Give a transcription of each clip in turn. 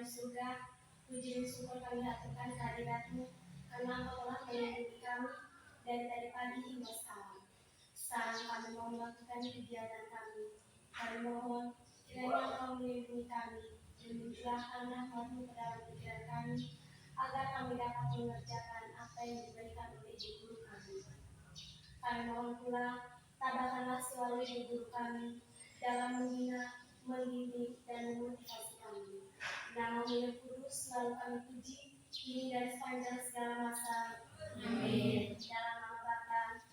di surga, puji dan syukur kami haturkan kehadirat-Mu, karena Engkau telah melindungi kami dari pagi hingga sekarang. Sekarang kami mau melakukan kegiatan kami. Kami mohon kiranya Engkau melindungi kami dan mencurahkan rahmat-Mu ke dalam pikiran kami, agar kami dapat mengerjakan apa yang diberikan oleh Ibu Guru kami. Kami mohon pula, tabahkanlah selalu Ibu Guru kami dalam menghina, mendidik, dan memotivasi kami. Nama-Mu yang kudus selalu kami puji, kini dan sepanjang segala masa. Amin. Dalam nama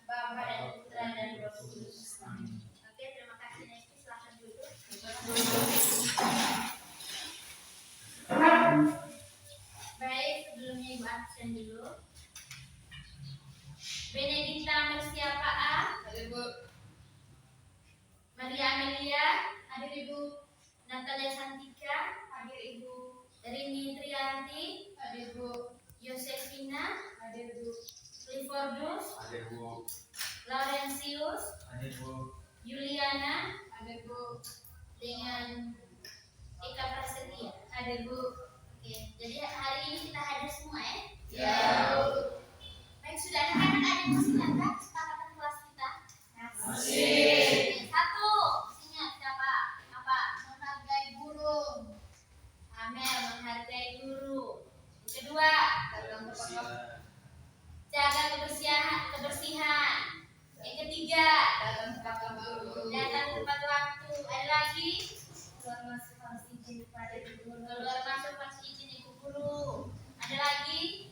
Bapa, dan Putra, dan Roh Kudus. Amin. Oke, terima kasih. Nesti, silahkan duduk. Baik, sebelumnya Ibu absen dulu. Benedikta Mersiapa A. Hadir Bu. Maria Amelia. Hadir Ibu. Natalia Santika. Hadir Ibu. Rini Trianti. Hadir Bu. Yosefina. Hadir Bu. Cliffordus. Hadir Bu. Laurentius. Hadir Bu. Juliana. Hadir Bu. Dengan Eka Prasetya. Hadir Bu. Oke, jadi hari ini kita hadir semua ya? Ya. Baik, sudah anak-anak ada yang masih ingat kesepakatan kelas kita? Masih. Satu, ingat siapa? Apa? Menghargai guru. Amel, menghargai guru. Kedua, jaga kebersihan. Yang ketiga, datang tepat waktu. Ada lagi? Keluar masuk harus izin kepada ibu guru. Keluar masuk harus izin ibu guru. Ada lagi?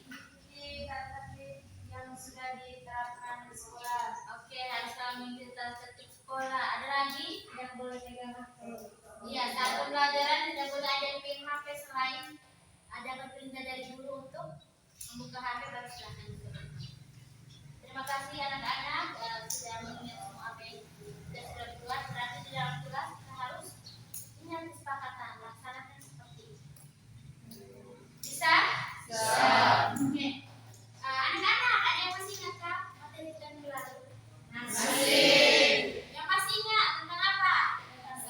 Yang sudah diterapkan di sekolah. Oke, harus selalu mengikuti tertib sekolah. Ada lagi? Yang boleh pegang HP. Iya, saat pembelajaran tidak boleh ada yang pegang HP selain ada perintah dari guru untuk membuka HP, baru silakan. Terima kasih anak-anak sudah mengingat semua apa yang sudah dibuat. Berarti di dalam kelas kita harus ingat kesepakatan, laksanakan seperti ini. Bisa? Bisa. Oke. Anak-anak, ada yang masih ingat kah materi kita minggu lalu? Masih. Yang masih ingat tentang apa?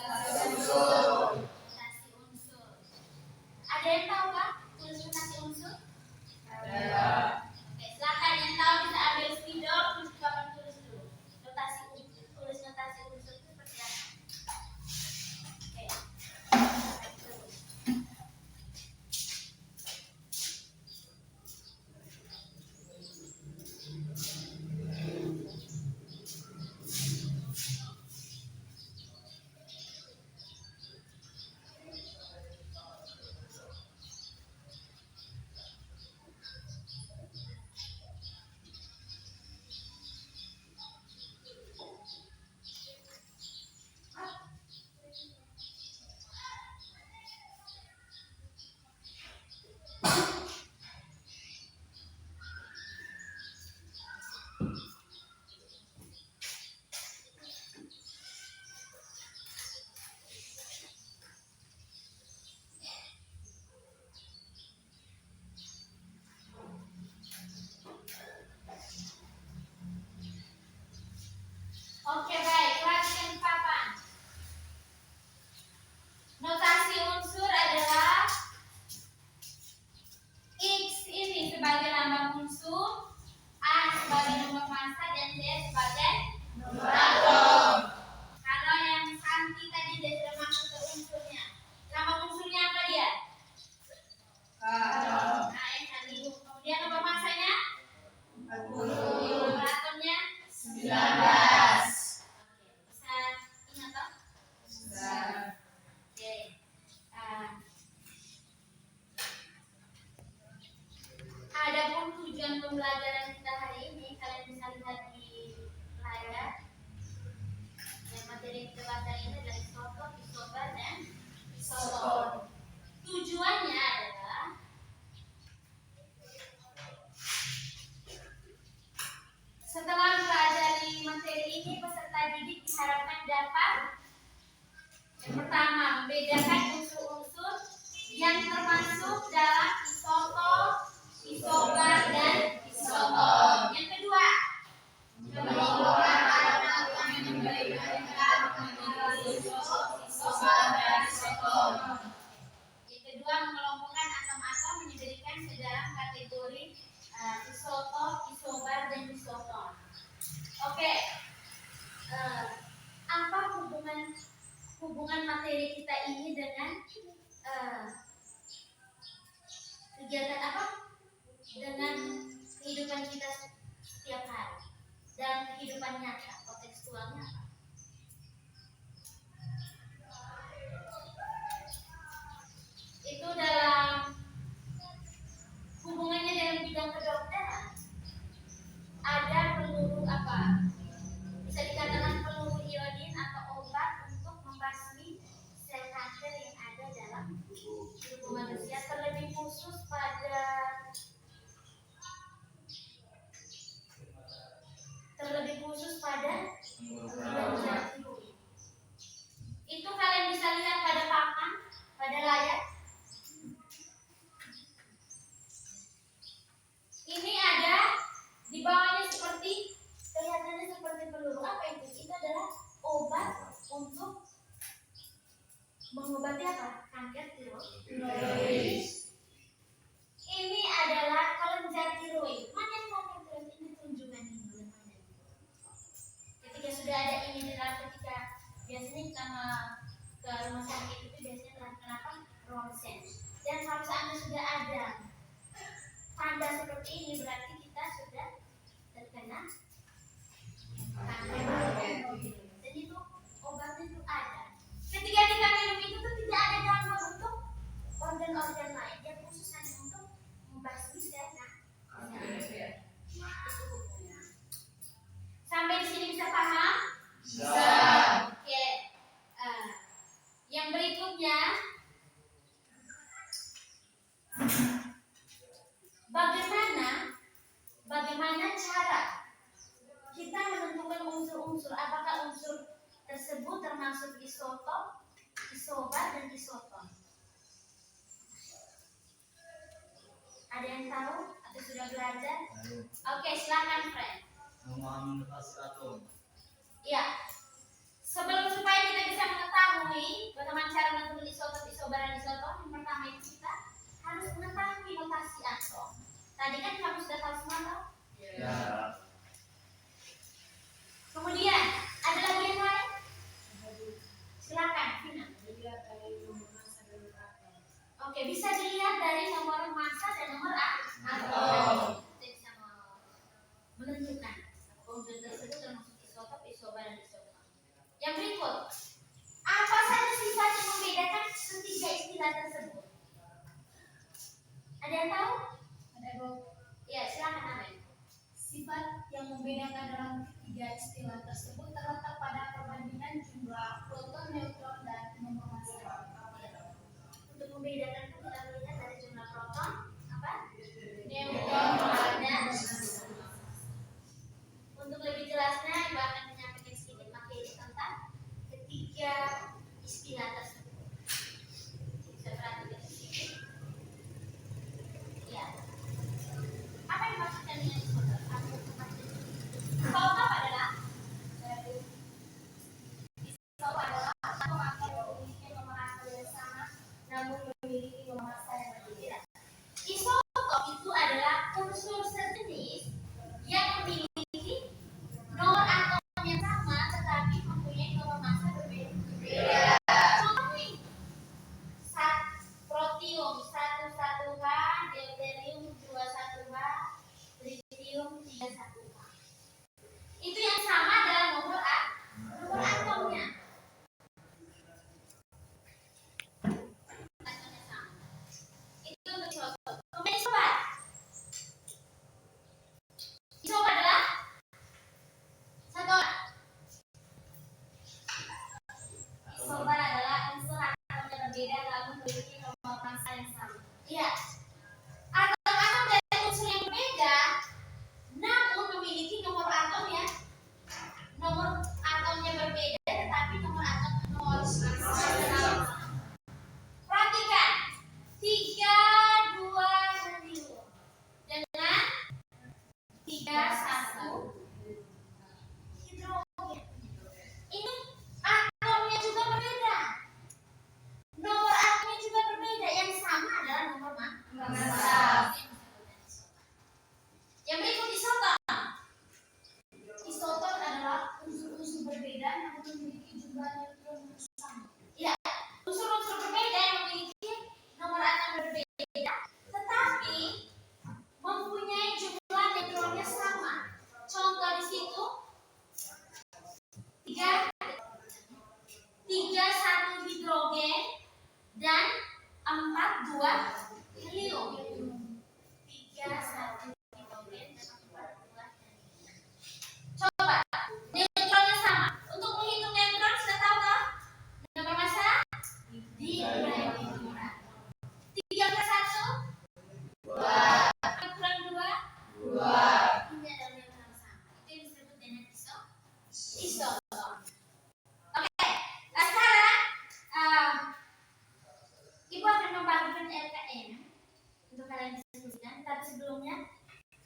Notasi unsur. Ada yang tahu kah tulis notasi unsur? Ada. Oke, silakan yang tahu bisa ambil spidol, terus kapan tulis dulu. Tulis notasi unsur itu seperti apa? Oke. Oke, baik, perhatikan papan. Notasi unsur adalah X ini sebagai lambang unsur, A sebagai nomor massa, dan Z sebagai nomor atom. Kalau yang Santi tadi dia sudah masuk ke unsurnya. Lambang unsurnya apa dia? Atom. Nah, yang tadi. Kemudian nomor massanya? 40. Nomor atomnya? 19. Bisa ingat toh? Bisa. Oke. Adapun tujuan pembelajaran kita hari ini, kalian bisa lihat di layar. Yang materi yang kita baca ini adalah isotop, isobar, dan isoton. Tujuannya adalah setelah mempelajari materi ini, peserta didik diharapkan dapat yang pertama, membedakan unsur-unsur yang termasuk dalam isotop, isobar, dan isoton. Yang kedua, mengelompokkan alat yang memberikan isobar dan isoton. Yang kedua, mengelompokkan isotop, isobar, dan isoton. Oke, apa hubungan materi kita ini dengan kegiatan apa? Dengan kehidupan kita setiap hari dan kehidupan nyata, kontekstualnya apa? Itu dalam hubungannya dalam bidang kedokteran ada peluru apa? Bisa dikatakan peluru iodin atau obat untuk membasmi sel kanker yang ada dalam tubuh manusia, terlebih khusus pada menjadi. Itu kalian bisa lihat pada papan, pada layar. Ini ada di bawahnya seperti kelihatannya seperti peluru. Apa itu? Itu adalah obat untuk mengobati apa? Kanker tiroid. Ini adalah kelenjar tiroid. Mana yang kanker tiroid? Ini tunjukkan ini. Ketika sudah ada ini di dalam, ketika biasanya kita ke rumah sakit itu biasanya melakukan apa? Ronsen. Dan kalau seandainya sudah ada tanda seperti ini, berarti kita sudah terkena kanker. Dan itu obatnya itu ada. Ketika kita minum itu tuh tidak ada gangguan untuk organ-organ lain. Dia khusus hanya untuk membasmi sel kanker. Sampai di sini bisa paham? Bisa. Oke. Yang berikutnya, bagaimana cara kita menentukan unsur-unsur, apakah unsur tersebut termasuk isotop, isobar, dan isoton? Ada yang tahu atau sudah belajar? Oke, silakan friend. Memahami notasi atom. Ya. Supaya kita bisa mengetahui bagaimana cara menentukan isotop, isobar, dan isoton, yang pertama itu kita harus mengetahui notasi atom. Tadi kan kamu sudah tahu semua? Ya. Kemudian ada lagi yang lain? Silakan, Vina. Oke, bisa dilihat dari nomor massa dan nomor atom. Kita bisa menentukan unsur tersebut termasuk isotop, isobar, dan isoton. Yang berikut, apa saja sifat yang membedakan ketiga istilah tersebut? Ada yang tahu? Ada, Bu. Ya, silakan Amin. Sifat yang membedakan dalam ketiga istilah tersebut terletak pada perbandingan jumlah proton, neutron, dan nomor massa. Untuk membedakan itu kita melihat dari jumlah proton, apa? Neutron, dan untuk lebih jelasnya, Ibu akan menyampaikan sedikit materi tentang ketiga istilah tersebut. Bisa perhatikan di sini. Ya. Apa yang dimaksudkan dengan isotop? Isotop adalah atom yang memiliki nomor atom yang sama, namun memiliki nomor massa yang berbeda. Isotop itu adalah unsur sejenis yang memiliki nomor atom yang sama tetapi mempunyai nomor massa berbeda. Contoh nih, protium 11H, deuterium 21H, tritium 31H. Itu yang sama adalah nomor atomnya. Atomnya sama. Itu untuk isotop. Kemudian isobar. Isobar adalah satu orang. Isobar adalah unsur atom yang berbeda namun memiliki nomor massa yang sama. Iya. Atom-atom dari unsur yang berbeda namun memiliki nomor atomnya berbeda, tetapi nomor massa sama. Perhatikan 3, 2 helium dengan 3, 1 hidrogen. Ini atomnya juga berbeda, nomor atomnya juga berbeda.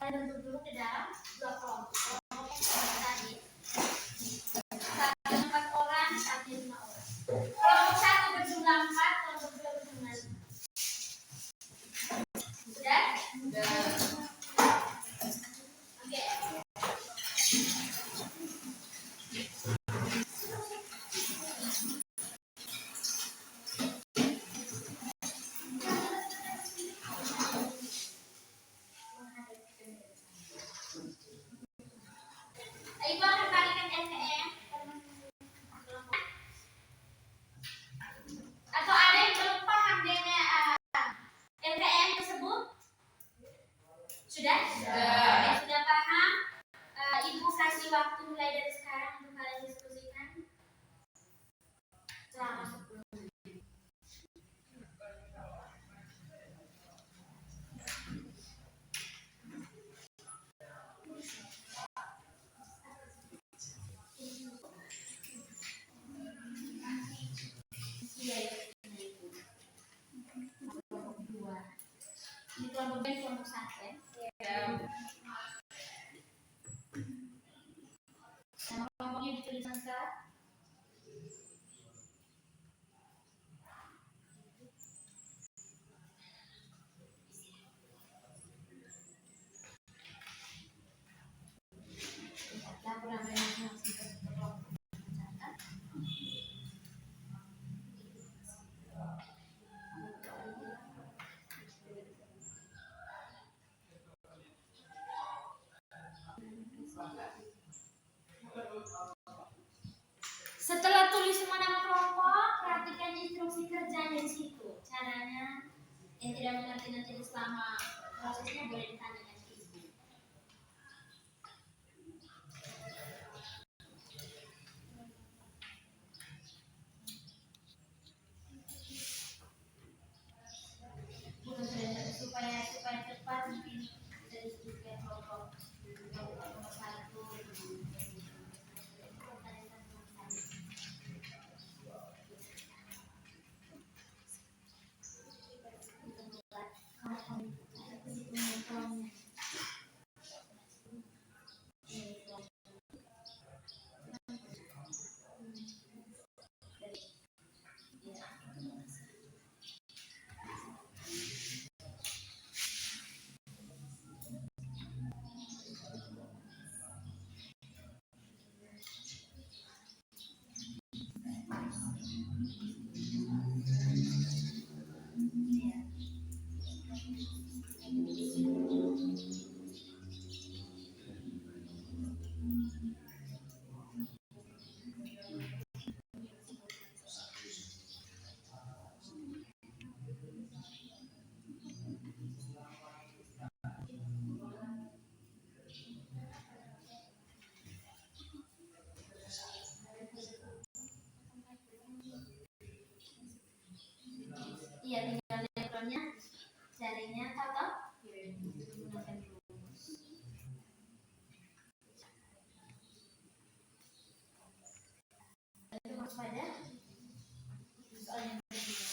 Kalian bentuk dulu ke dalam dua kelompok. Kelompok yang seperti tadi. Satu 4 orang, satu 5 orang. Kelompok satu berjumlah 4, kelompok dua berjumlah 5. Sudah? Oke. Ibu akan balikan LKM. Atau ada yang belum paham dengan LKM tersebut? Sudah? Yang sudah paham? Ibu kasih waktu mulai dari sekarang untuk kalian diskusikan selama 10 menit. Ini kelompok B, kelompok 1 ya. Nama kelompoknya ditulis lengkap. Laporan dari masing-masing kelompok. Setelah tulis semua nama kelompok, perhatikan instruksi kerjanya di situ. Caranya, yang tidak mengerti nanti selama prosesnya boleh ditanyakan ke ibu. Supaya cepat mungkin bisa diskusikan kelompok nomor 1. Iya, tinggal elekronnya, carinya atau menggunakan rumus. Itu masuk pada soal yang kedua.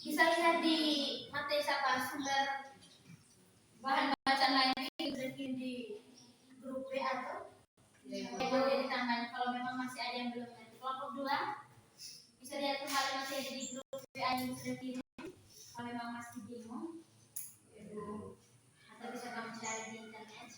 Bisa lihat di materi apa sumber bahan bacaan lainnya di grup W atau boleh ditambahkan kalau memang masih ada yang belum nanti. Kelompok 2 bisa lihat kembali masih ada di grup WA yang sudah kirim. Kalau memang masih bingung atau bisa kamu cari di internet.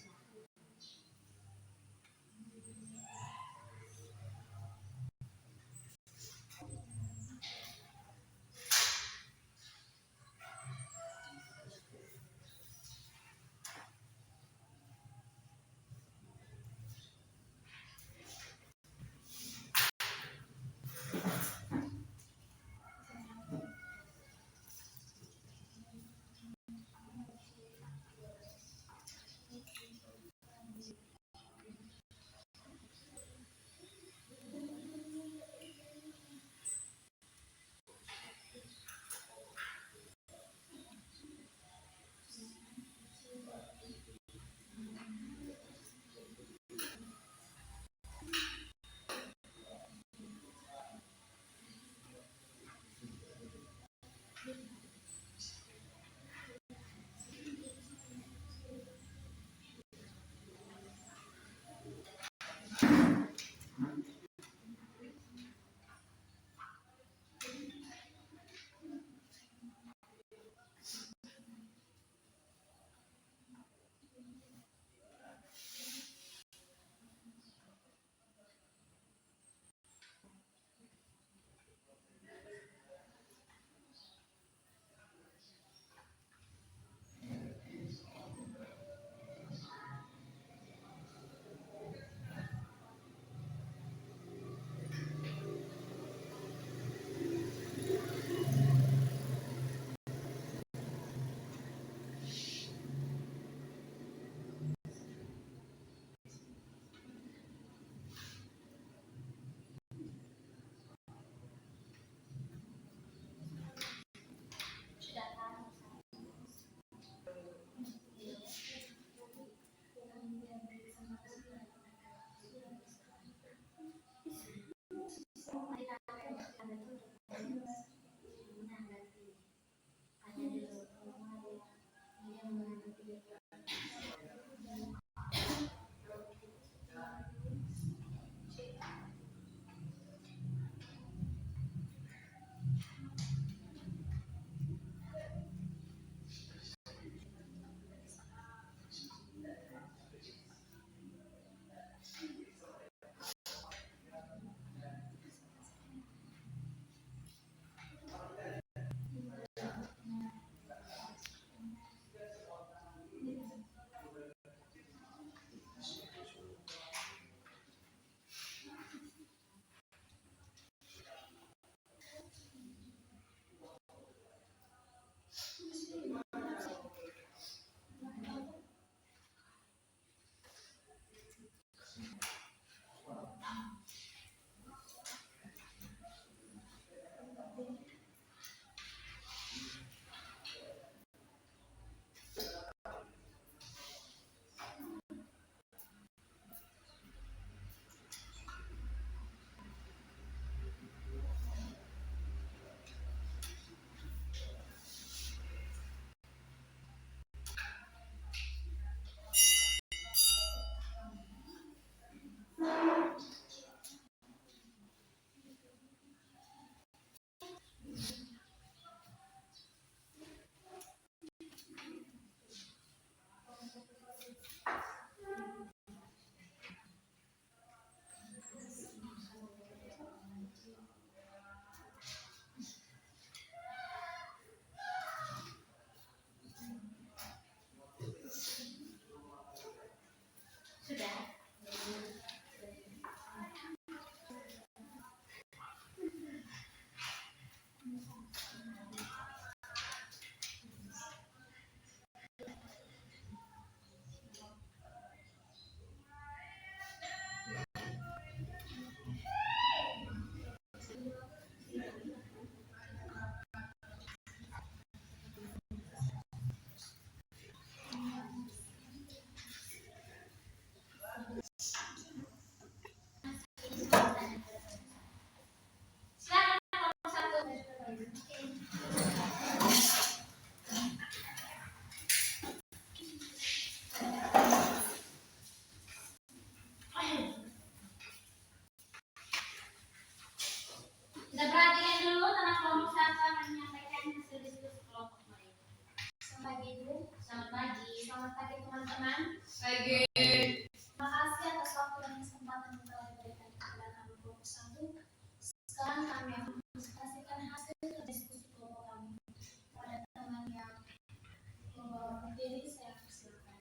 pagi teman-teman. Pagi. Terima kasih atas waktu dan kesempatan yang telah diberikan kepada kami kelompok 1. Sekarang kami akan presentasikan hasil diskusi kelompok kami kepada teman yang membawa materi. Saya persilakan.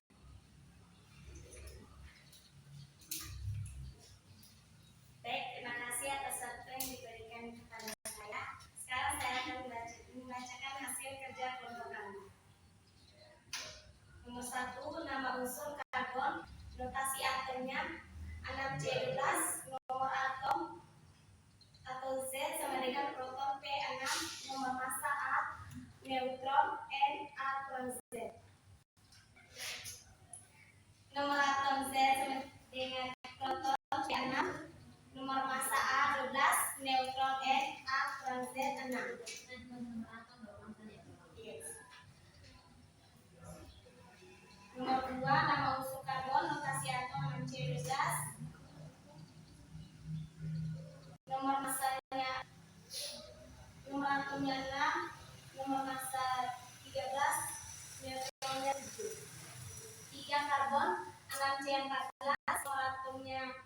Baik, terima kasih atas waktu yang diberikan kepada saya. Sekarang saya akan membacakan hasil kerja kelompok kami. Nomor 1, nama unsur karbon, notasi atomnya 6C12, nomor atom atau Z sama dengan proton P6, nomor massa A, neutron N, A kurang Z. Nomor atom Z sama dengan proton P6, nomor massa A 12, neutron N, A kurang Z 6. Nomor 2, nama unsur karbon, notasi atom 6C12, nomor massanya, nomor atomnya 6, nomor massa 13, neutronnya 7. 3 karbon 6C14, nomor atomnya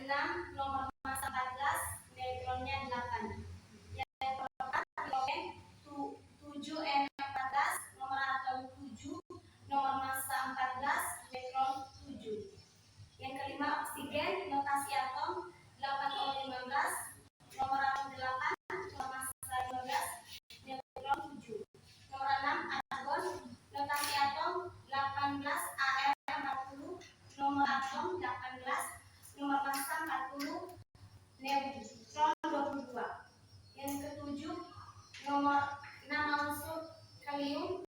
6, nomor massa 14, neutronnya 8. Yang keempat hidrogen 7N14, nomor atom 7, nomor massa 14, neutron 7. Yang kelima oksigen, notasi atom 8O15, nomor atom 8, nomor massa 15, neutron 7. Nomor 6 argon, notasi atom 18Ar40, nomor atom 18, nomor massa 40, neutron 22. Yang ketujuh nama unsur kalium,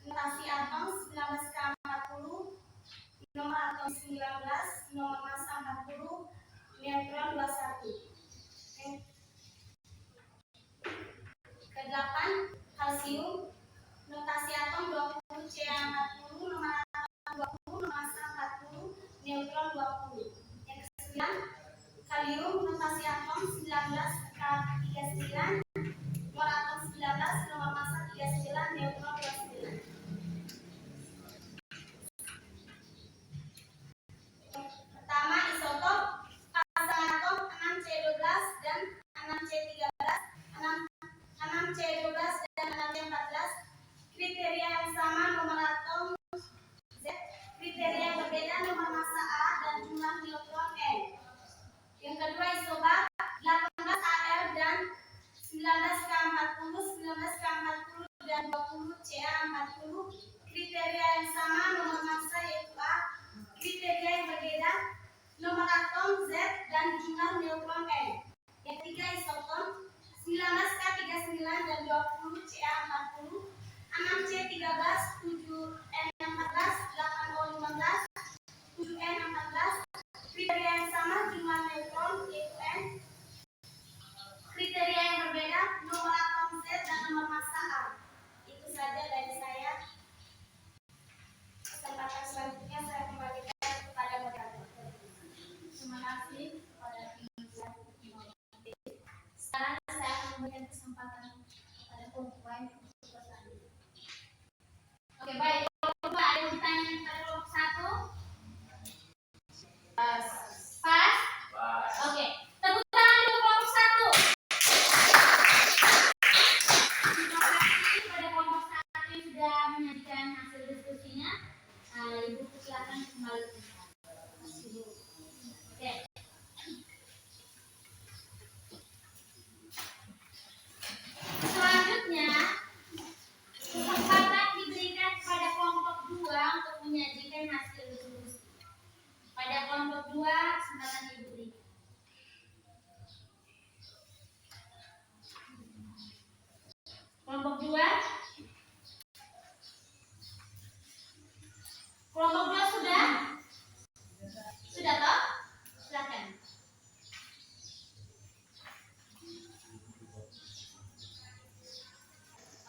notasi atom 19K40, nomor atom 19, nomor massa 40, neutron 21. Yang ke-8 kalsium, notasi atom 20Ca40, nomor atom 20, nomor massa 40, neutron 20. Yang ke-9 kalium, notasi atom 19K39, nomor atom 19, nomor massa 39, neutron 29. Pertama isotop, pasangan atom 6C12 dan 6C13, 6C12 dan 6C14, kriteria yang sama, nomor atom Z, kriteria yang berbeda, nomor massa A dan jumlah neutron N. Yang kedua isobar, 18Ar dan 19K40, 19K40 dan 20Ca40, kriteria yang sama, nomor massa yaitu A, kriteria yang berbeda, nomor atom Z dan jumlah neutron N. Yang ketiga isoton, 19K39 dan 20Ca40, 6C13, 7N14, 8O15, 7N14, kriteria yang sama, jumlah neutron yaitu N, kriteria yang berbeda, nomor atom Z dan nomor massa A. Itu saja dari saya. Kesempatan selanjutnya saya kembalikan kepada moderator. Terima kasih kepada pimpinan. Sekarang saya akan memberikan kesempatan kepada kelompok lain untuk bertanya. Oke, baik. Kelompok dua, ada yang bertanya kepada kelompok 1? Pas. Oke. Tepuk tangan untuk kelompok 1. Terima kasih kepada kelompok 1 yang sudah menyajikan hasil diskusinya. Ibu silakan kembali. Oke. Selanjutnya, kesempatan diberikan kepada kelompok 2 untuk menyajikan hasil diskusi. Pada kelompok 2, kesempatan diberi. Kelompok 2. Kelompok 2 sudah? Sudah toh? Silakan.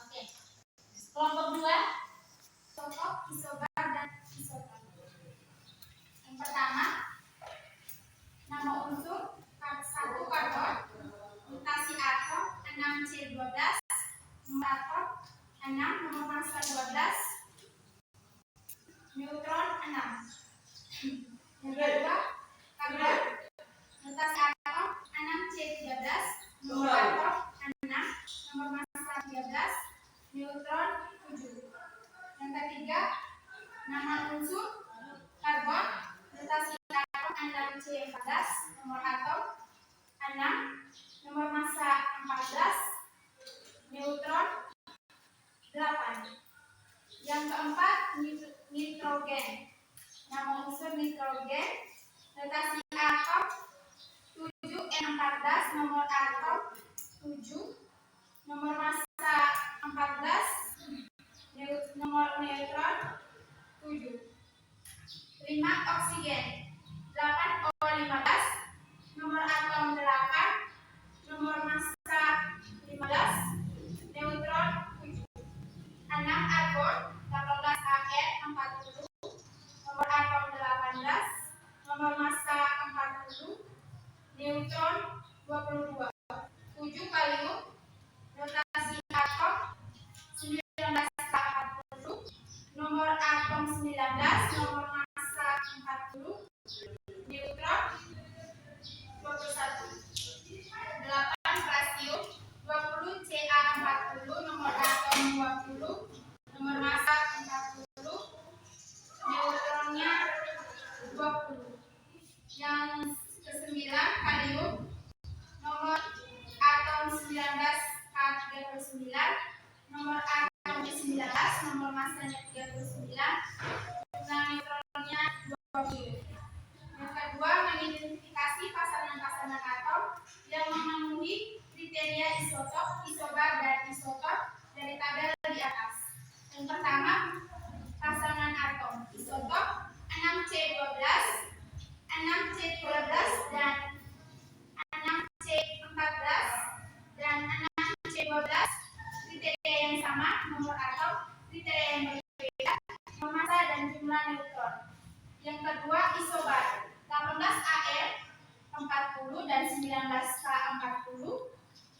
Oke. Kelompok 2. Isotop, isobar dan isoton. Yang pertama, Nama unsur 1 karbon, notasi atom 6C12, nomor atom 6, nomor massa 12, neutron 6. Yang kedua, karbon. Notasi atom 6C13, nomor atom 6, nomor massa 13, neutron 7. Yang ketiga, nama unsur karbon. Notasi atom 6C14, nomor atom 6, nomor massa 14, neutron 8. Yang keempat, nitrogen. Nama unsur nitrogen. Notasi atom 7N14, nomor atom 7, nomor massa 14, nomor neutron 7. 5. Oksigen 8O15, nomor atom 8, nomor massa 15, neutron 7. 6. Argon 18Ar40, nomor atom 18, nomor massa 40, neutron 22. 7. Kalium, notasi atom 19K40, nomor atom 19, nomor massa 40, neutron 21. 8. Klasium 20Ca40, nomor atom 20, nomor massa 40, neutronnya 20. Yang ke-9, kalium, nomor atom 19K39, nomor atom 19, nomor massanya 39, jumlah neutronnya 20. Yang kedua, mengidentifikasi pasangan-pasangan atom yang memenuhi kriteria isotop, isobar, dan isotop dari tabel di atas. Yang pertama, pasangan atom isotop 6C12, 6C12, dan 6C14, dan 6C12, kriteria yang sama, nomor atom, kriteria yang berbeda, nomor massa, dan jumlah neutron. Yang kedua, isobar 18Ar40 dan 19K40,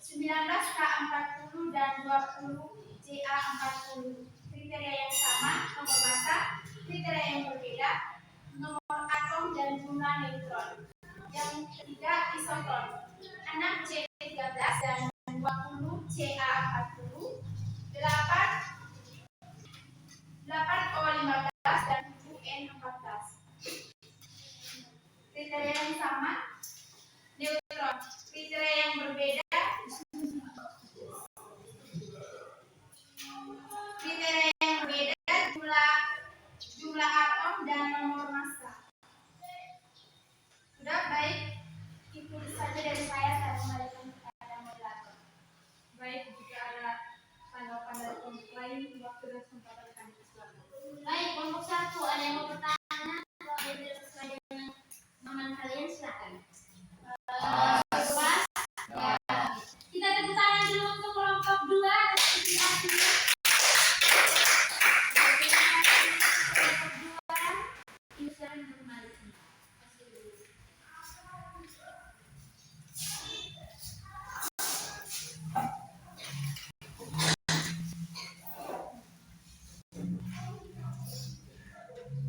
19K40 dan 20Ca40, kriteria yang sama, nomor massa, kriteria yang berbeda, nomor atom, dan jumlah neutron. Yang ketiga, isotop 6C13 dan 20Ca40, 8O15 dan 7N14, kriteria yang sama, neutron. Kriteria yang berbeda, kriteria yang berbeda, jumlah atom dan nomor massa. Sudah, baik, itu saja dari saya kembalikan kepada moderator. Baik, jika ada tanggapan dari kelompok lain, waktu dan kesempatan kami silakan. Baik, kelompok 1, ada yang mau bertanya? Kalau ada yang sesuai dengan pemahaman kalian, silakan. Bebas. Ya. Kita tepuk tangan dulu untuk kelompok 2.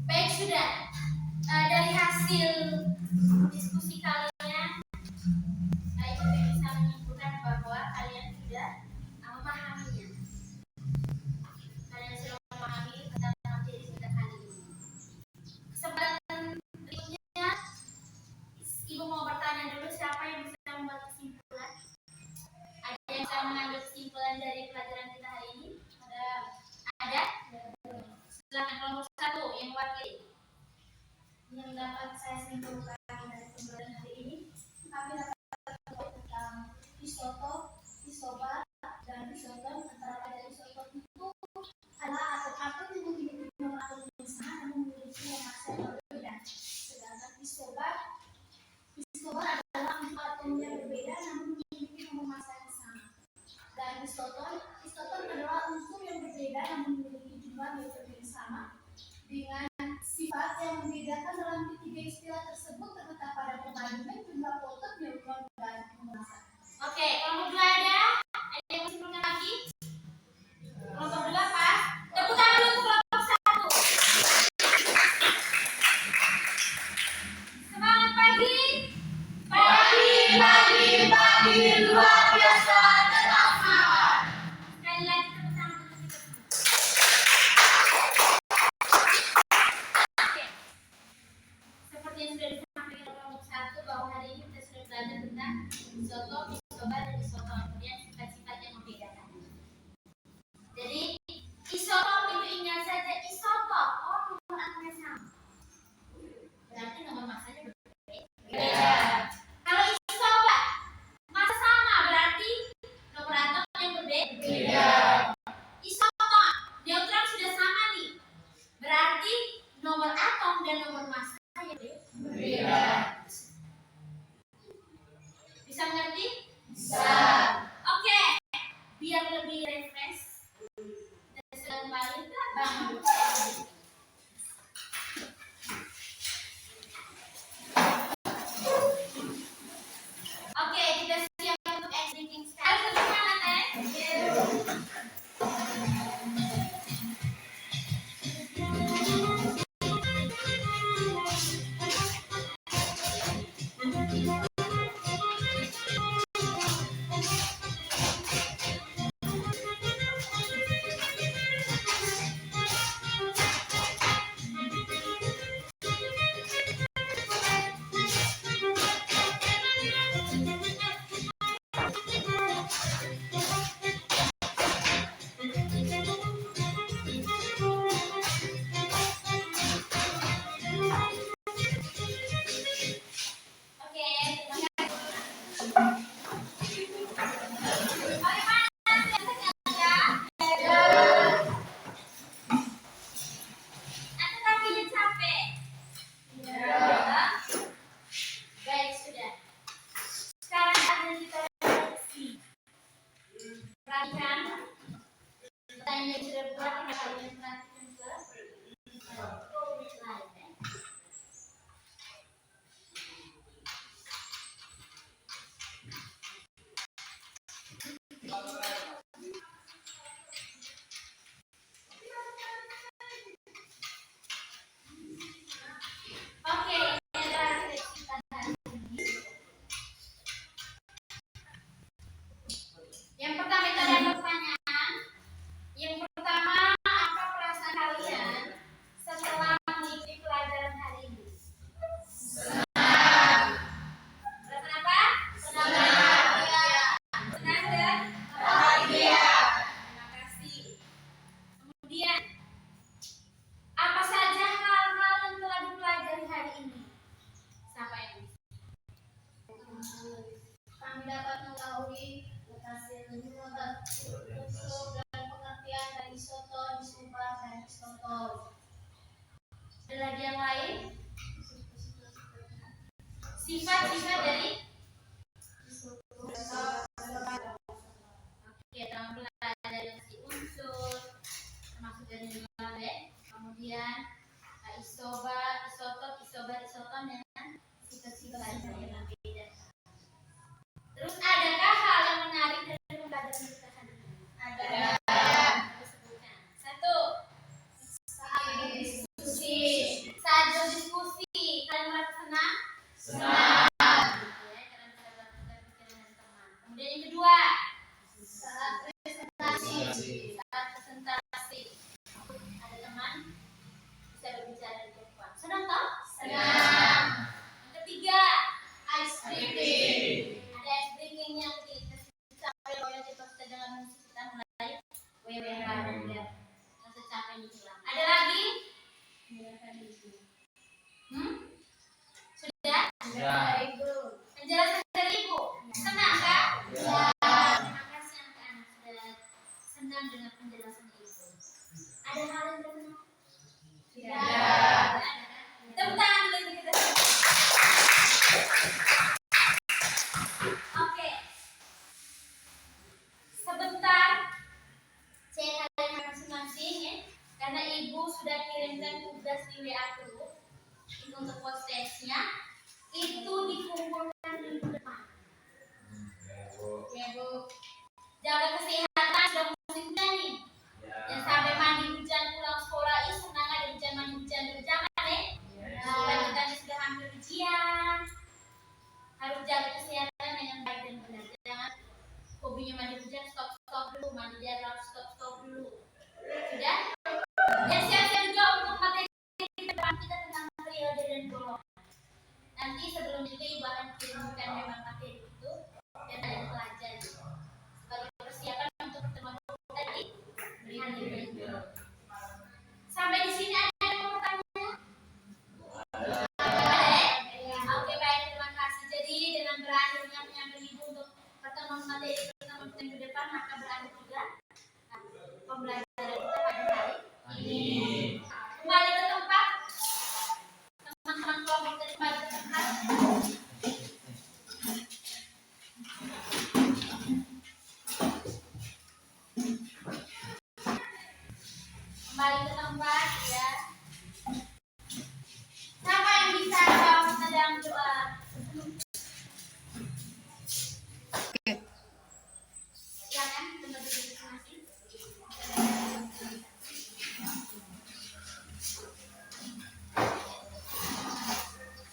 Baik, sudah. Dari hasil diskusi kalian, saya juga bisa menyimpulkan bahwa kalian sudah memahaminya. Kalian sudah memahami tentang materi kita kali ini. Kesempatan berikutnya, Ibu mau bertanya dulu, siapa yang bisa membuat kesimpulan? Ada yang bisa mengambil kesimpulan dari pelajaran kita hari ini? Ada? Silakan kelompok 1 yang wakil. Yang dapat saya simpulkan dari pembelajaran hari ini, kami dapat mengetahui tentang isotop, isobar, dan isoton. Antara pada isotop itu adalah atom-atom yang memiliki nomor atom yang sama namun memiliki nomor massa yang berbeda. Sedangkan isobar adalah untuk atom yang berbeda namun memiliki nomor massa yang sama. Dan isoton adalah unsur yang berbeda namun memiliki jumlah neutron yang sama dengan sifat yang membedakan. Dalam ketiga istilah tersebut terletak pada perbandingan jumlah proton, neutron, dan massa. Oke, kelompok 2 ada? Ada yang mau simpulkan lagi? Kelompok 2 pas? Tepuk tangan dulu untuk kelompok 1. Bang. Oke, kita siap untuk editing sekarang. Harus mana, Teh? Oke, atau kakinya capek? Baik, sudah. Sekarang saatnya kita refleksi. Perhatikan pertanyaan yang sudah buat, kalian perhatikan ke slide. Oke, ini adalah refleksi pada hari ini. Yang pertama itu ada pertanyaan. Yang pertama, apa perasaan kalian setelah mengikuti pelajaran hari ini? Perasaan apa? Senang dan bahagia. Senang dan bahagia. Terima kasih. Kemudian, apa saja hal-hal yang telah dipelajari hari ini? Siapa yang bisa? Kami dapat mengetahui lokasi unsur dan pengertian dari isoton, isobar, dan isotop. Ada lagi yang lain? Sifat-sifat dari oke, teman belajar dari unsur termasuk dari nilai, kemudian isobar, isotop, isobar, isoton dengan sifat-sifat lain yang berbeda. Terus adakah hal yang menarik dari pembelajaran kita hari ini? Ada. Disebutkan. Satu. Saat diskusi. Saat berdiskusi, kalian merasa senang? Senang. Ya, karena bisa bertukar pikiran dengan teman. Kemudian yang kedua. Saat presentasi. Saat presentasi. Ada teman bisa berbicara di depan. Senang toh? Senang. Yang ketiga. Ice breaking. Ada ice breakingnya kita sampai loyal kita dengan musik kita mulai goyang-goyang biar rasa capeknya hilang. Ada lagi? Sudah? Sudah. Penjelasan dari Ibu. Senang kan? Ya. Terima kasih anak-anak sudah senang dengan penjelasan Ibu. Ada hal yang berkenan? Tidak. Ada kan? Tepuk tangan dulu untuk kita. Oke. Sebentar cek kalian masing-masing ya. Karena Ibu sudah kirimkan tugas di WA group untuk post testnya. Itu dikumpulkan minggu depan. Ya Bu. Jaga kesehatan, sudah musim hujan nih. Yang sampai mandi hujan pulang sekolah ini senang ada hujan mandi hujan dulu jangan ya. Supaya kita sudah hampir ujian. Harus jaga kesehatan dengan baik dan benar. Jangan hobinya mandi hujan stop dulu, mandi di air laut stop dulu. Sudah? Dan siap-siap juga untuk materi depan kita tentang periode dan golongan. Nanti sebelum itu Ibu akan kirimkan memang materi itu dan ada pelajari sebagai persiapan untuk pertemuan kita di hari ini. Sampai di sini ada yang mau bertanya? Oke baik, terima kasih. Jadi dengan berakhirnya penyampaian Ibu untuk pertemuan materi pertemuan minggu depan maka berakhir juga pembelajaran kita pada hari ini. Kembali ke tempat. Teman-teman kelompok kembali ke tempat. kembali ke tempat ya. Siapa yang bisa jawab kita dalam doa? Silakan tempat duduk masing-masing.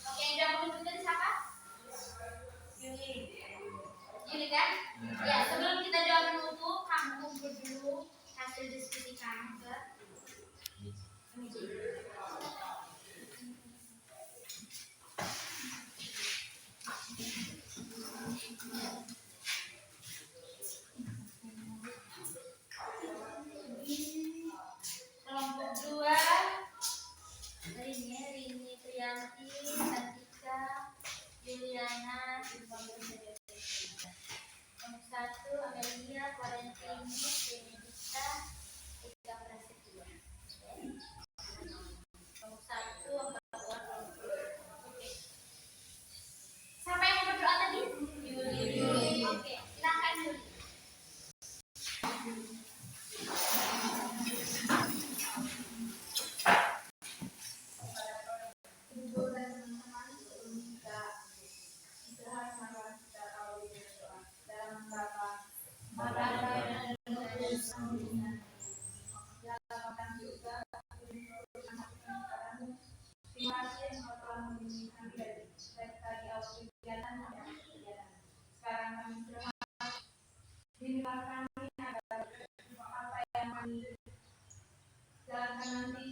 Oke, yang jawab dulu tadi siapa? Yuli kan? Ya, sebelum kita jawab menutup, kamu kumpul dulu hasil diskusi kamu ke meja. Kelompok 2 Rini Trianti, Santika, Juliana, kelompok 1 Amelia, Valentini, Benedita, Ika Prasetya. Kelompok 1 Oke. Siapa yang mau berdoa tadi? Yuli. Oke, silakan Yuli. Ibu dan teman-teman sebelum kita istirahat mari kita awali dengan doa. Dalam Bapa makan juga terima kasih engkau telah membimbing kami dari tadi awal kegiatan sampai akhir kegiatan. Sekarang kami serahkan bimbinglah kami agar apa yang kami jalankan nanti